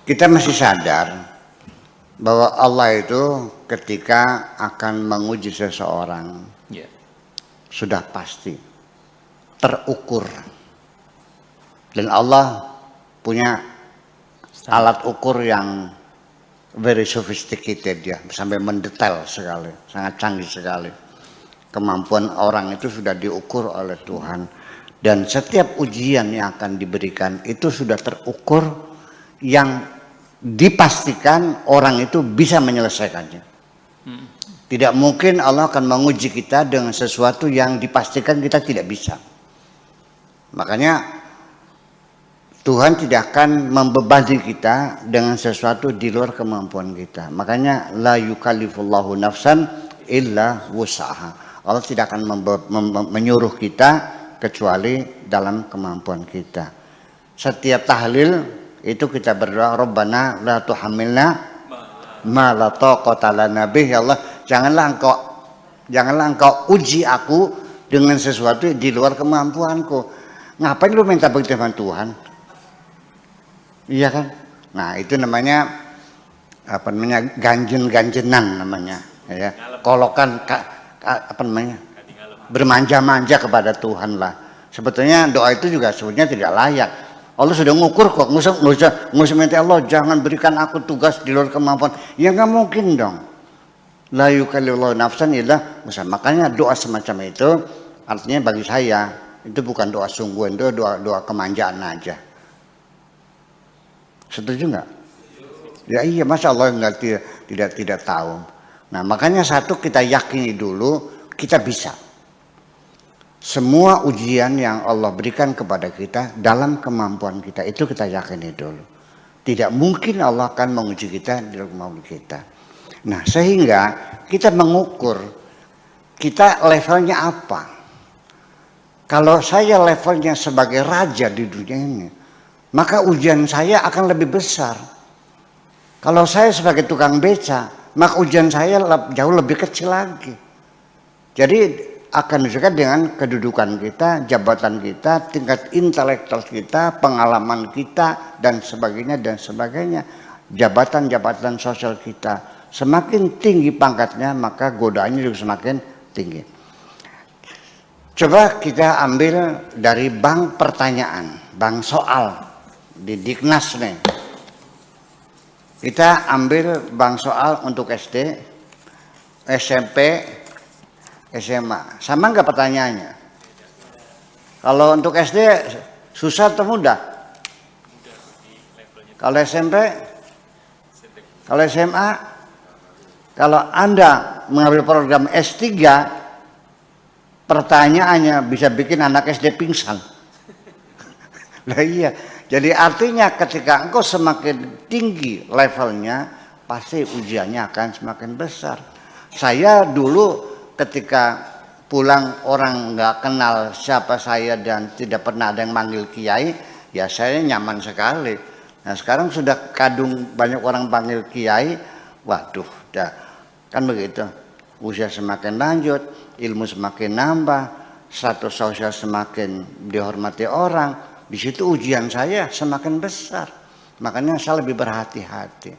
Kita masih sadar bahwa Allah itu ketika akan menguji seseorang sudah pasti terukur, dan Allah punya alat ukur yang very sophisticated ya, sampai mendetail sekali, sangat canggih sekali. Kemampuan orang itu sudah diukur oleh Tuhan, dan setiap ujian yang akan diberikan itu sudah terukur, yang dipastikan orang itu bisa menyelesaikannya. Tidak mungkin Allah akan menguji kita dengan sesuatu yang dipastikan kita tidak bisa. Makanya Tuhan tidak akan membebani kita dengan sesuatu di luar kemampuan kita. Makanya la yukallifullahu nafsan illa wus'aha. Allah tidak akan menyuruh kita kecuali dalam kemampuan kita. Setiap tahlil itu kita berdoa, Rabbana la tuhammilna ma la taqata lana bih. Ya Allah, janganlah engkau uji aku dengan sesuatu di luar kemampuanku. Ngapain lu minta begitu sama Tuhan? Iya kan? Nah, itu namanya apa namanya? Ganjen-ganjenan namanya, ya. Kolokan apa namanya? Bermanja-manja kepada Tuhan lah. Sebetulnya doa itu juga sebetulnya tidak layak. Allah sudah ngukur kok, nggak usah minta Allah jangan berikan aku tugas di luar kemampuan. Ya nggak mungkin dong. La yukallifullahu nafsan illa wus'aha. Makanya doa semacam itu artinya bagi saya itu bukan doa sungguhan, itu doa kemanjaan aja. Setuju nggak? Ya iya, masa Allah tidak tahu. Nah makanya satu, kita yakini dulu kita bisa. Semua ujian yang Allah berikan kepada kita dalam kemampuan kita itu kita yakini dulu. Tidak mungkin Allah akan menguji kita di dalam kemampuan kita. Nah sehingga kita mengukur kita levelnya apa. Kalau saya levelnya sebagai raja di dunia ini, maka ujian saya akan lebih besar. Kalau saya sebagai tukang beca, maka ujian saya jauh lebih kecil lagi. Jadi akan disesuaikan dengan kedudukan kita, jabatan kita, tingkat intelektual kita, pengalaman kita, dan sebagainya dan sebagainya. Jabatan-jabatan sosial kita semakin tinggi pangkatnya, maka godaannya juga semakin tinggi. Coba kita ambil dari bank pertanyaan, bank soal di Diknas nih. Kita ambil bank soal untuk SD, SMP, SMA. Sama nggak pertanyaannya? Kalau untuk SD susah atau mudah? Kalau SMP? Kalau SMA? Kalau Anda mengambil program S3, pertanyaannya bisa bikin anak SD pingsan. Nah iya, jadi artinya ketika engkau semakin tinggi levelnya, pasti ujiannya akan semakin besar. Saya dulu ketika pulang orang nggak kenal siapa saya dan tidak pernah ada yang manggil kiai, ya saya nyaman sekali. Nah sekarang sudah kadung banyak orang panggil kiai, waduh, dah kan begitu. Usia semakin lanjut, ilmu semakin nambah, status sosial semakin dihormati orang. Di situ ujian saya semakin besar. Makanya saya lebih berhati-hati.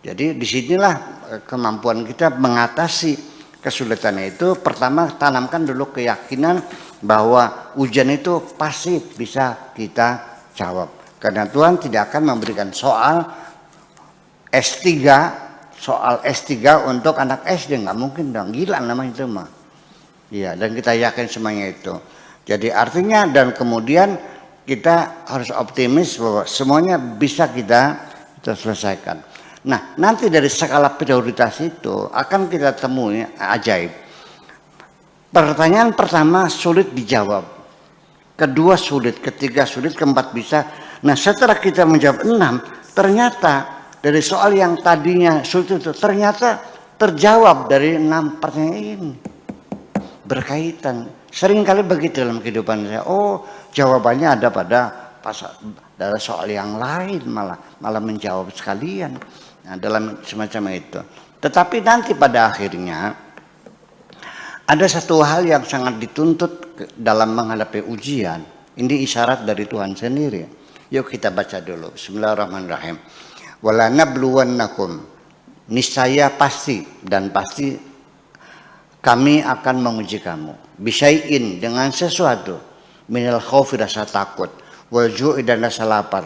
Jadi disinilah kemampuan kita mengatasi kesulitan itu. Pertama, tanamkan dulu keyakinan bahwa ujian itu pasti bisa kita jawab. Karena Tuhan tidak akan memberikan soal S3 untuk anak SD, nggak mungkin dong, gila namanya itu mah. Iya, dan kita yakin semuanya itu. Jadi artinya dan kemudian kita harus optimis bahwa semuanya bisa kita selesaikan. Nah, nanti dari skala prioritas itu akan kita temui ajaib. Pertanyaan pertama sulit dijawab, kedua sulit, ketiga sulit, keempat bisa. Nah, setelah kita menjawab 6, ternyata dari soal yang tadinya sulit itu ternyata terjawab dari 6 pertanyaan ini. Berkaitan. Sering kali begitu dalam kehidupan saya. Oh, jawabannya ada pada soal yang lain, malah menjawab sekalian. Nah, dalam semacam itu. Tetapi nanti pada akhirnya ada satu hal yang sangat dituntut dalam menghadapi ujian. Ini isyarat dari Tuhan sendiri. Yuk kita baca dulu. Bismillahirrahmanirrahim. Wala nabluwannakum, niscaya pasti dan pasti kami akan menguji kamu. Bisyai'in, dengan sesuatu, minal khaufi, rasa takut, wal ju'i, dan rasa lapar.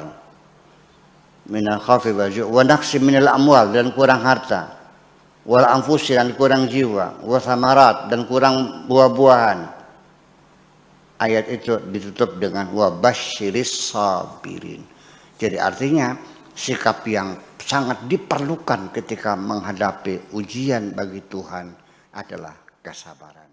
Minal khaufi wal ju'i, wa naqsi minal amwal, dan kurang harta, wal anfusi, dan kurang jiwa, wa thamarat, dan kurang buah-buahan. Ayat itu ditutup dengan wa basyiris sabirin. Jadi artinya sikap yang sangat diperlukan ketika menghadapi ujian bagi Tuhan adalah kesabaran.